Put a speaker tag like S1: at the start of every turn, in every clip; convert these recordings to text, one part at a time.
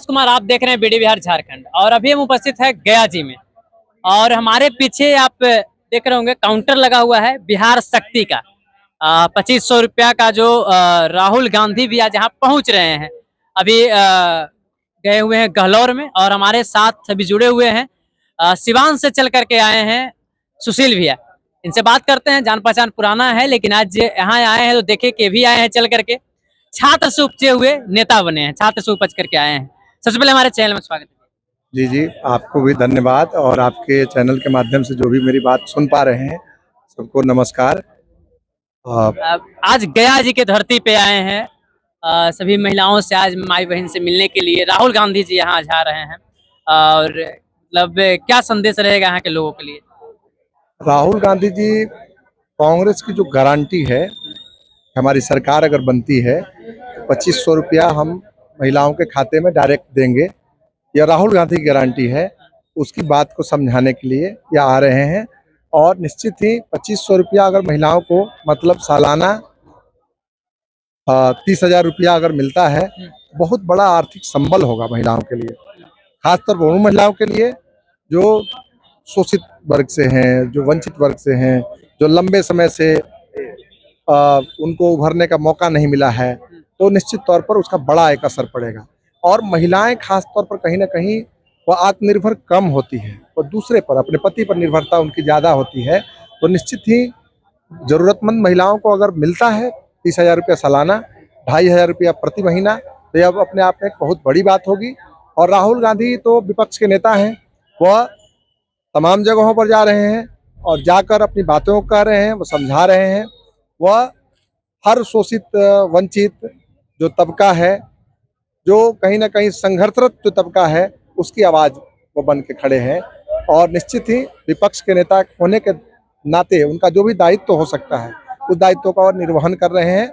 S1: कुमार, आप देख रहे हैं बीडी बिहार झारखंड और अभी हम उपस्थित है गया जी में। और हमारे पीछे आप देख रहे होंगे काउंटर लगा हुआ है बिहार शक्ति का। 2500 रुपया का जो राहुल गांधी भी आज यहाँ पहुंच रहे हैं। अभी गए हुए हैं गहलौर में और हमारे साथ अभी जुड़े हुए हैं सिवान से चल करके आए हैं सुशील भैया। इनसे बात करते हैं, जान पहचान पुराना है लेकिन आज यहाँ आए हैं तो देखे कि भी आए हैं चल करके। छात्र से उपजे हुए नेता बने हैं, छात्र से उपज करके आए हैं। सबसे पहले हमारे चैनल में स्वागत है।
S2: जी जी, आपको भी धन्यवाद और आपके चैनल के माध्यम से जो भी मेरी बात सुन पा रहे हैं सबको नमस्कार।
S1: आज गया जी के धरती पे आए हैं। सभी महिलाओं से आज माई बहन से मिलने के लिए राहुल गांधी जी यहाँ जा रहे हैं और मतलब क्या संदेश रहेगा यहाँ के लोगों के लिए?
S2: राहुल गांधी जी कांग्रेस की जो गारंटी है, हमारी सरकार अगर बनती है तो 2500 रुपया हम महिलाओं के खाते में डायरेक्ट देंगे। यह राहुल गांधी की गारंटी है, उसकी बात को समझाने के लिए यह आ रहे हैं। और निश्चित ही 2500 रुपया अगर महिलाओं को मतलब सालाना 30,000 रुपया अगर मिलता है, बहुत बड़ा आर्थिक संबल होगा महिलाओं के लिए, खासतौर पर उन महिलाओं के लिए जो शोषित वर्ग से हैं, जो वंचित वर्ग से हैं, जो लंबे समय से उनको उभरने का मौका नहीं मिला है, तो निश्चित तौर पर उसका बड़ा एक असर पड़ेगा। और महिलाएं खास तौर पर कहीं ना कहीं वह आत्मनिर्भर कम होती है, वो दूसरे पर, अपने पति पर निर्भरता उनकी ज़्यादा होती है। तो निश्चित ही ज़रूरतमंद महिलाओं को अगर मिलता है 30,000 रुपया सालाना, 2,500 रुपया प्रति महीना, तो यह अपने आप में एक बहुत बड़ी बात होगी। और राहुल गांधी तो विपक्ष के नेता हैं, वह तमाम जगहों पर जा रहे हैं और जाकर अपनी बातों को कह रहे हैं, वो समझा रहे हैं। वह हर शोषित वंचित जो तबका है, जो कहीं ना कहीं संघर्षरत जो तबका है, उसकी आवाज़ वो बन के खड़े हैं। और निश्चित ही विपक्ष के नेता होने के नाते उनका जो भी दायित्व हो सकता है उस दायित्व का निर्वहन कर रहे हैं।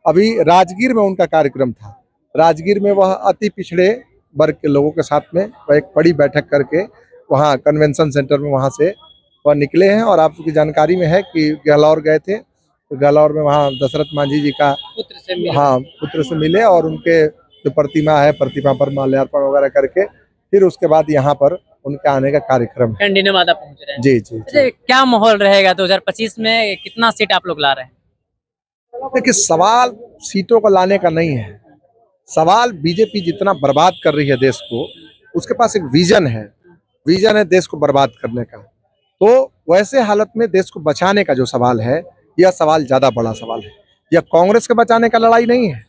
S2: अभी राजगीर में उनका कार्यक्रम था, राजगीर में वह अति पिछड़े वर्ग के लोगों के साथ में वह एक बड़ी बैठक करके वहाँ कन्वेंशन सेंटर में वहाँ से वह निकले हैं। और आपकी जानकारी में है कि गहलौर गए थे, तो गहलौर में वहाँ दशरथ मांझी जी का पुत्र से मिले और उनके जो प्रतिमा है, प्रतिमा पर माल्यार्पण वगैरह करके फिर उसके बाद यहाँ पर उनके आने का कार्यक्रम है।
S1: नवादा पहुंच रहे हैं।
S2: जी जी, जी।
S1: क्या माहौल रहेगा 2025 में? कितना सीट आप लोग ला रहे हैं?
S2: देखिए, सवाल सीटों को लाने का नहीं है, सवाल बीजेपी जितना बर्बाद कर रही है देश को, उसके पास एक विजन है देश को बर्बाद करने का। तो वैसे हालत में देश को बचाने का जो सवाल है, यह सवाल ज्यादा बड़ा सवाल है। यह कांग्रेस के बचाने का लड़ाई नहीं है,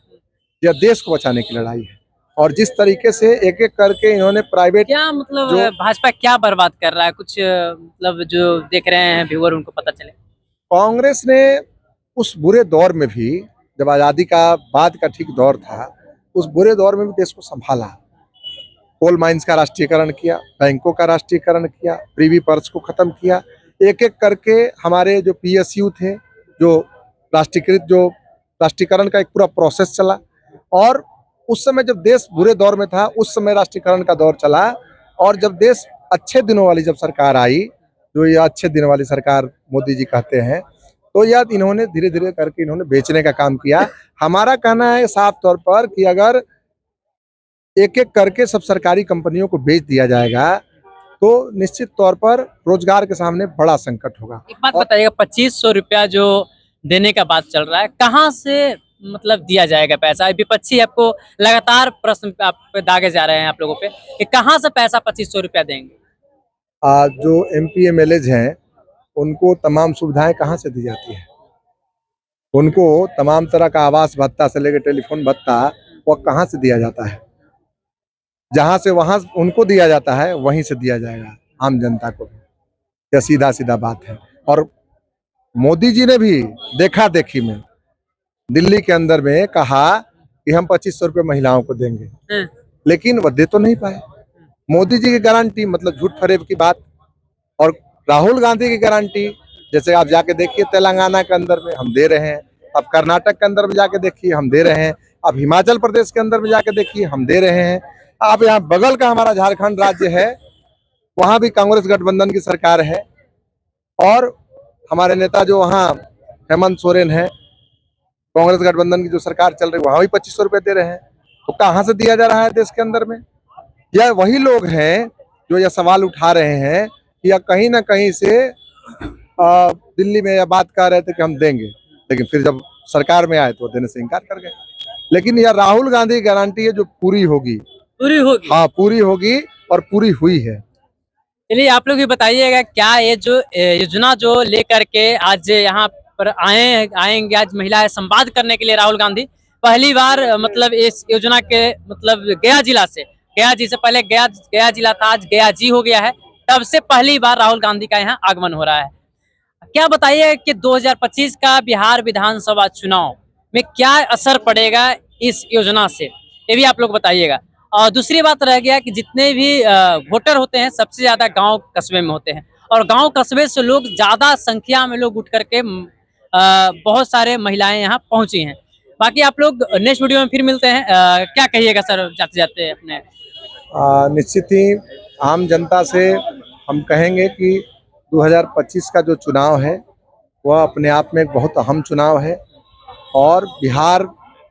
S2: यह देश को बचाने की लड़ाई है। और जिस तरीके से एक एक करके इन्होंने प्राइवेट,
S1: क्या मतलब भाजपा क्या बर्बाद कर रहा है, कुछ मतलब जो देख रहे हैं व्यूअर उनको पता चले?
S2: कांग्रेस ने उस बुरे दौर में भी, जब आज़ादी का बाद का ठीक दौर था, उस बुरे दौर में भी देश को संभाला। कोल माइंस का राष्ट्रीयकरण किया, बैंकों का राष्ट्रीयकरण किया, प्रीवी पर्स को खत्म किया, एक एक करके हमारे जो पीएसयू थे, जो राष्ट्रीयकरण का एक पूरा प्रोसेस चला। और उस समय जब देश बुरे दौर में था, उस समय राष्ट्रीयकरण का दौर चला। और जब देश अच्छे दिनों वाली जब सरकार आई, जो ये अच्छे दिनों वाली सरकार मोदी जी कहते हैं, तो यह इन्होंने धीरे धीरे करके इन्होंने बेचने का काम किया। हमारा कहना है साफ तौर पर कि अगर एक एक करके सब सरकारी कंपनियों को बेच दिया जाएगा तो निश्चित तौर पर रोजगार के सामने बड़ा संकट होगा।
S1: एक बात बताइएगा, 2500 रुपया जो देने का बात चल रहा है, कहाँ से मतलब दिया जाएगा पैसा? विपक्षी आपको लगातार प्रश्न आप पे दागे जा रहे हैं आप लोगों पे कि कहाँ से पैसा 2500 रुपया देंगे?
S2: जो एमपी एमएलएज हैं, उनको तमाम सुविधाएं कहाँ से दी जाती है? उनको तमाम तरह का आवास भत्ता से लेकर टेलीफोन भत्ता वह कहाँ से दिया जाता है? जहाँ से वहाँ उनको दिया जाता है, वहीं से दिया जाएगा आम जनता को। यह सीधा सीधा बात है। और मोदी जी ने भी देखा देखी में दिल्ली के अंदर में कहा कि हम 2500 रुपये महिलाओं को देंगे, लेकिन वह दे तो नहीं पाए। मोदी जी की गारंटी मतलब झूठ फरेब की बात, और राहुल गांधी की गारंटी, जैसे आप जाके देखिए तेलंगाना के अंदर में हम दे रहे हैं, अब कर्नाटक के अंदर में जाके देखिए हम दे रहे हैं, अब हिमाचल प्रदेश के अंदर में जाके देखिए हम दे रहे हैं। अब यहाँ बगल का हमारा झारखंड राज्य है, वहाँ भी कांग्रेस गठबंधन की सरकार है और हमारे नेता जो वहाँ हेमंत सोरेन है, कांग्रेस गठबंधन की जो सरकार चल रही है, वहाँ भी 2500 रुपये दे रहे हैं। तो कहाँ से दिया जा रहा है देश के अंदर में? या वही लोग हैं जो यह सवाल उठा रहे हैं कि या कहीं ना कहीं से दिल्ली में यह बात कर रहे थे कि हम देंगे, लेकिन फिर जब सरकार में आए तो देने से इनकार कर गए। लेकिन यह राहुल गांधी की गारंटी है जो पूरी होगी।
S1: पूरी होगी।
S2: हाँ, पूरी होगी और पूरी हुई है।
S1: चलिए आप लोग भी बताइएगा, क्या ये जो योजना जो लेकर के आज यहाँ पर आएंगे आज महिला संवाद करने के लिए राहुल गांधी, पहली बार मतलब इस योजना के मतलब गया जिला से, गया जी से पहले गया जिला था, आज गया जी हो गया है, तब से पहली बार राहुल गांधी का यहाँ आगमन हो रहा है। क्या बताइए कि 2025 का बिहार विधानसभा चुनाव में क्या असर पड़ेगा इस योजना से, ये भी आप लोग बताइएगा। और दूसरी बात रह गया कि जितने भी वोटर होते हैं सबसे ज्यादा गांव कस्बे में होते हैं, और गांव कस्बे से लोग ज्यादा संख्या में लोग उठ करके बहुत सारे महिलाएं यहाँ पहुंची हैं। बाकी आप लोग नेक्स्ट वीडियो में फिर मिलते हैं। क्या कहिएगा सर जाते जाते अपने?
S2: निश्चित ही आम जनता से हम कहेंगे कि 2025 का जो चुनाव है वह अपने आप में एक बहुत अहम चुनाव है, और बिहार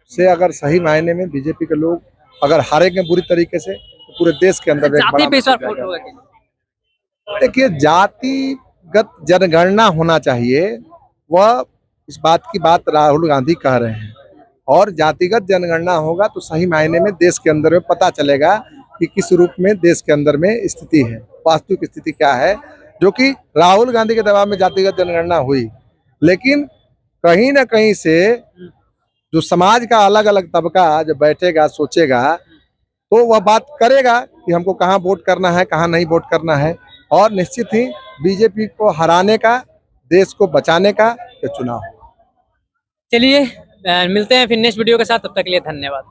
S2: से अगर सही मायने में बीजेपी के लोग अगर हारेंगे बुरी तरीके से तो पूरे देश के अंदर एक
S1: जाति
S2: बड़ा
S1: पे इस बार
S2: मैसेज
S1: वोट होगा
S2: जाएगा।
S1: क्या?
S2: देखिए, जातिगत जनगणना होना चाहिए, वह इस बात की बात राहुल गांधी कह रहे हैं, और जातिगत जनगणना होगा तो सही मायने में देश के अंदर में पता चलेगा कि किस रूप में देश के अंदर में स्थिति है, वास्तविक स्थिति क्या है। जो कि राहुल गांधी के दबाव में जातिगत जनगणना हुई, लेकिन कहीं ना कहीं से जो समाज का अलग अलग तबका जब बैठेगा सोचेगा तो वह बात करेगा कि हमको कहाँ वोट करना है, कहाँ नहीं वोट करना है, और निश्चित ही बीजेपी को हराने का, देश को बचाने का ये चुनाव है।
S1: चलिए मिलते हैं फिर नेक्स्ट वीडियो के साथ, तब तक के लिए धन्यवाद।